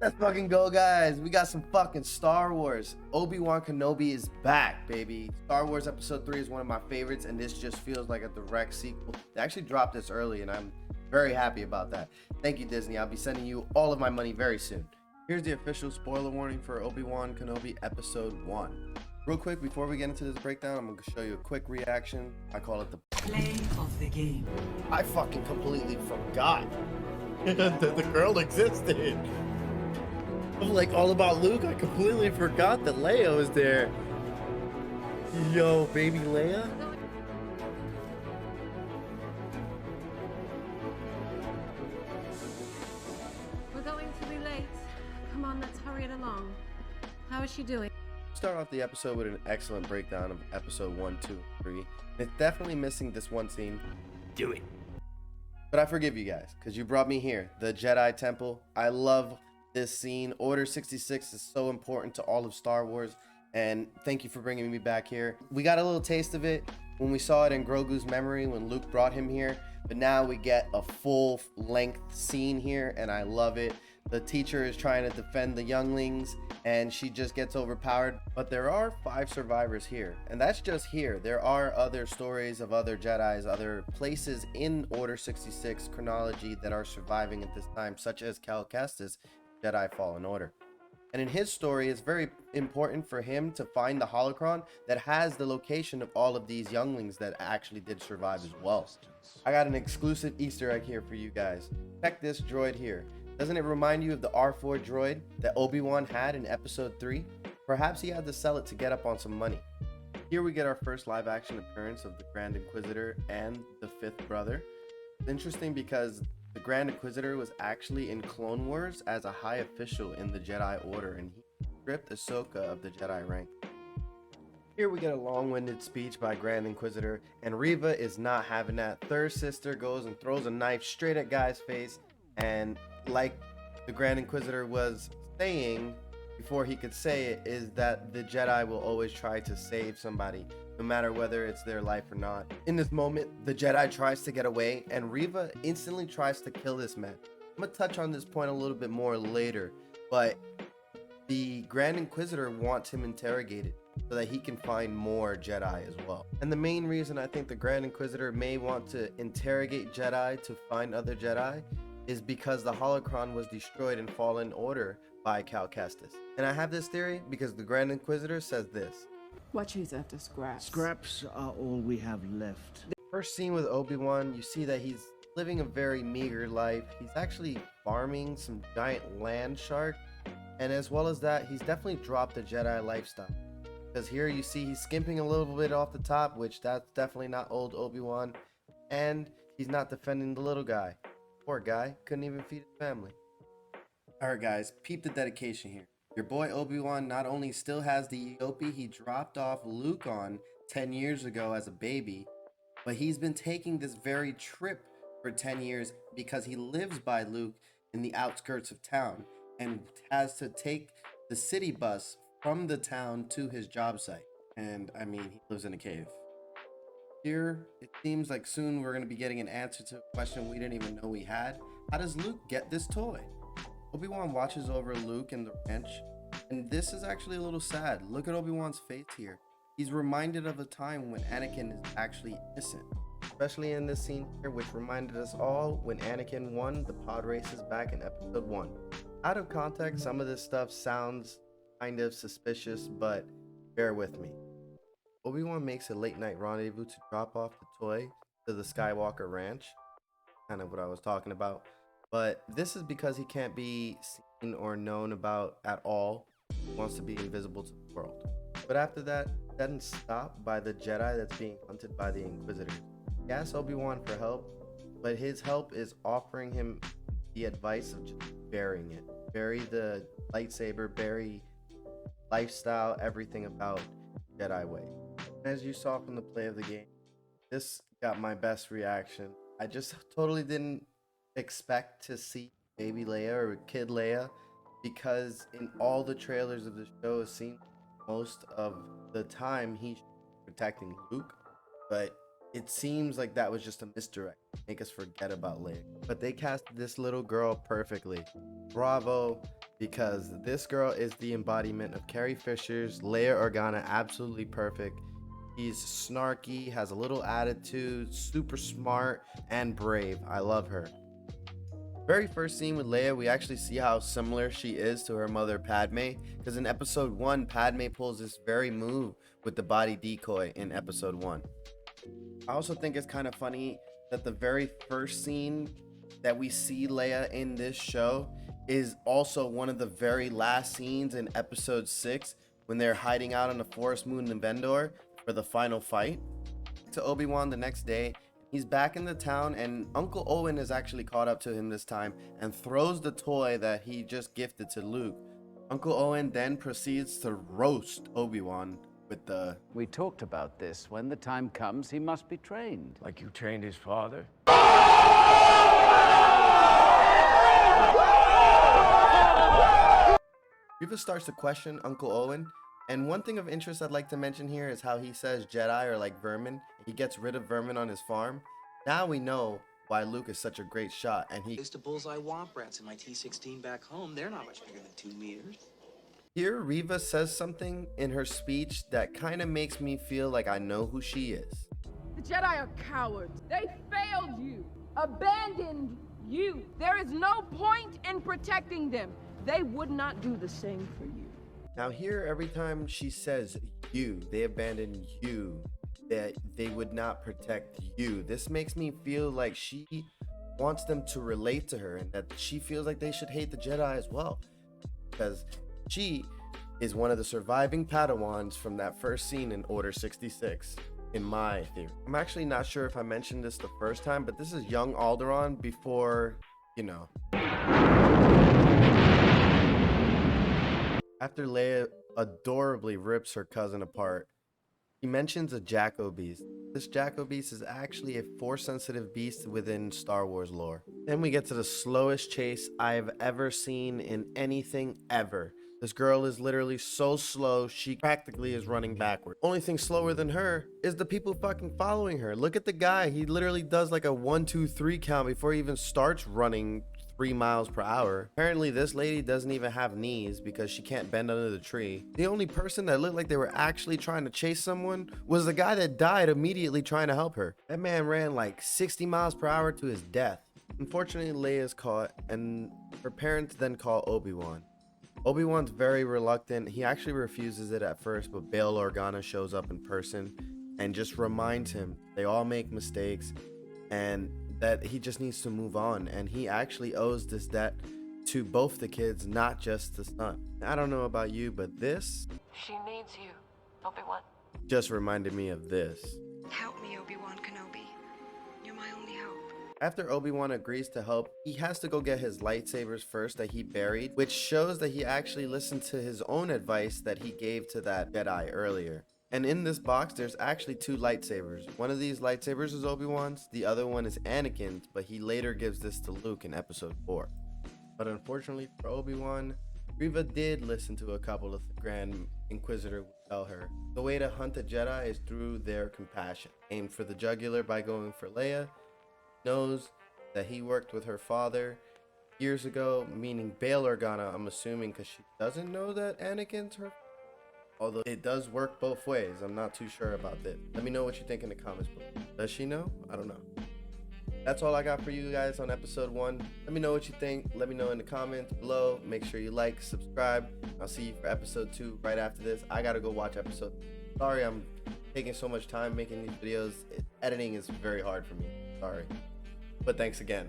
Let's fucking go, guys. We got some fucking Star Wars. Obi-Wan Kenobi is back, baby. Star Wars Episode 3 is one of my favorites, and this just feels like a direct sequel. They actually dropped this early, and I'm very happy about that. Thank you, Disney. I'll be sending you all of my money very soon. Here's the official spoiler warning for Obi-Wan Kenobi Episode 1. Real quick, before we get into this breakdown, I'm going to show you a quick reaction. I call it the play of the game. I fucking completely forgot that the girl existed. I'm like all about Luke. I completely forgot that Leia was there. Yo, baby Leia. We're going to be late. Come on, let's hurry it along. How is she doing? Start off the episode with an excellent breakdown of episode 1, 2, 3. It's definitely missing this one scene. Do it. But I forgive you guys, because you brought me here. The Jedi Temple. I love this scene. Order 66 is so important to all of Star Wars, and thank you for bringing me back here. We got a little taste of it when we saw it in Grogu's memory when Luke brought him here, but now we get a full length scene here, and I love it. The teacher is trying to defend the younglings, and she just gets overpowered. But there are 5 survivors here, and that's just here. There are other stories of other Jedis, other places in Order 66 chronology that are surviving at this time, such as Cal Kestis, Jedi Fallen Order. And in his story, it's very important for him to find the holocron that has the location of all of these younglings that actually did survive as well. I got an exclusive Easter egg here for you guys. Check this droid here. Doesn't it remind you of the R4 droid that Obi-Wan had in episode 3? Perhaps he had to sell it to get up on some money. Here we get our first live action appearance of the Grand Inquisitor and the 5th brother. It's interesting because the Grand Inquisitor was actually in Clone Wars as a high official in the Jedi Order, and he stripped Ahsoka of the Jedi rank. Here we get a long-winded speech by Grand Inquisitor, and Reva is not having that. Third sister goes and throws a knife straight at Guy's face, and like the Grand Inquisitor was saying before he could say it, is that the Jedi will always try to save somebody, no matter whether it's their life or not. In this moment, the Jedi tries to get away, and Reva instantly tries to kill this man. I'm gonna touch on this point a little bit more later, but the Grand Inquisitor wants him interrogated so that he can find more Jedi as well. And the main reason I think the Grand Inquisitor may want to interrogate Jedi to find other Jedi is because the holocron was destroyed in Fallen Order by Cal Kestis. And I have this theory because the Grand Inquisitor says this. What she's after scraps. Scraps are all we have left. First scene with Obi-Wan, you see that he's living a very meager life. He's actually farming some giant land shark. And as well as that, he's definitely dropped the Jedi lifestyle. Because here you see he's skimping a little bit off the top, which that's definitely not old Obi-Wan. And he's not defending the little guy. Poor guy, couldn't even feed his family. Alright guys, peep the dedication here. Your boy Obi-Wan not only still has the Eopie he dropped off Luke on 10 years ago as a baby, but he's been taking this very trip for 10 years because he lives by Luke in the outskirts of town and has to take the city bus from the town to his job site. And I mean, he lives in a cave. Here, it seems like soon we're going to be getting an answer to a question we didn't even know we had. How does Luke get this toy? Obi-Wan watches over Luke and the ranch, and this is actually a little sad. Look at Obi-Wan's face here. He's reminded of a time when Anakin is actually innocent, especially in this scene here, which reminded us all when Anakin won the pod races back in episode 1. Out of context, some of this stuff sounds kind of suspicious, but bear with me. Obi-Wan makes a late night rendezvous to drop off the toy to the Skywalker Ranch. Kind of what I was talking about. But this is because he can't be seen or known about at all. He wants to be invisible to the world. But after that, doesn't stop by the Jedi that's being hunted by the Inquisitors. He asks Obi-Wan for help, but his help is offering him the advice of just burying it. Bury the lightsaber, bury lifestyle, everything about Jedi way. As you saw from the play of the game, this got my best reaction. I just totally didn't expect to see baby Leia or kid Leia, because in all the trailers of the show it seemed most of the time he's protecting Luke, but it seems like that was just a misdirect to make us forget about Leia. But they cast this little girl perfectly. Bravo. because this girl is the embodiment of Carrie Fisher's Leia Organa, absolutely perfect. She's snarky, has a little attitude, super smart, and brave. I love her. Very first scene with Leia, we actually see how similar she is to her mother Padme, because in episode 1, Padme pulls this very move with the body decoy in episode 1. I also think it's kind of funny that the very first scene that we see Leia in this show is also one of the very last scenes in episode 6 when they're hiding out on the forest moon in Vendor for the final fight. To Obi-Wan the next day, he's back in the town and Uncle Owen is actually caught up to him this time and throws the toy that he just gifted to Luke. Uncle Owen then proceeds to roast Obi-Wan with the We talked about this. When the time comes, he must be trained. Like you trained his father? Grievous starts to question Uncle Owen, and one thing of interest I'd like to mention here is how he says Jedi are like vermin. He gets rid of vermin on his farm. Now we know why Luke is such a great shot, and he Used to bullseye womp rats in my T-16 back home. They're not much bigger than 2 meters. Here Reva says something in her speech that kind of makes me feel like I know who she is. The Jedi are cowards. They failed you, abandoned you. There is no point in protecting them. They would not do the same for you. Now here, every time she says you, they abandoned you, that they would not protect you, this makes me feel like she wants them to relate to her and that she feels like they should hate the Jedi as well, because she is one of the surviving Padawans from that first scene in Order 66, in my theory. I'm actually not sure if I mentioned this the first time, but this is young Alderaan before, you know. After Leia adorably rips her cousin apart, he mentions a Jacko beast. This Jacko beast is actually a Force-sensitive beast within Star Wars lore. Then we get to the slowest chase I've ever seen in anything ever. This girl is literally so slow, she practically is running backward. Only thing slower than her is the people fucking following her. Look at the guy. He literally does like a 1, 2, 3 count before he even starts running 3 miles per hour. Apparently this lady doesn't even have knees because she can't bend under the tree. The only person that looked like they were actually trying to chase someone was the guy that died immediately trying to help her. That man ran like 60 miles per hour to his death. Unfortunately, Leia is caught and her parents then call Obi-Wan. Obi-Wan's very reluctant. He actually refuses it at first, but Bail Organa shows up in person and just reminds him they all make mistakes and that he just needs to move on, and he actually owes this debt to both the kids, not just the son. I don't know about you, but this She needs you, Obi-Wan. just reminded me of this. Help me, Obi-Wan Kenobi. You're my only hope. After Obi-Wan agrees to help, he has to go get his lightsabers first that he buried, which shows that he actually listened to his own advice that he gave to that Jedi earlier. And in this box, there's actually 2 lightsabers. One of these lightsabers is Obi-Wan's, the other one is Anakin's, but he later gives this to Luke in episode 4. But unfortunately for Obi-Wan, Reva did listen to a couple of the Grand Inquisitor would tell her. The way to hunt a Jedi is through their compassion. Aim for the jugular by going for Leia. Knows that he worked with her father years ago, meaning Bail Organa, I'm assuming, because she doesn't know that Anakin's her. Although it does work both ways, I'm not too sure about that. Let me know what you think in the comments below. Does she know? I don't know. That's all I got for you guys on episode 1. Let me know what you think. Let me know in the comments below. Make sure you like, subscribe. I'll see you for episode 2 right after this. I gotta go watch episode. Sorry I'm taking so much time making these videos. Editing is very hard for me. Sorry. But thanks again.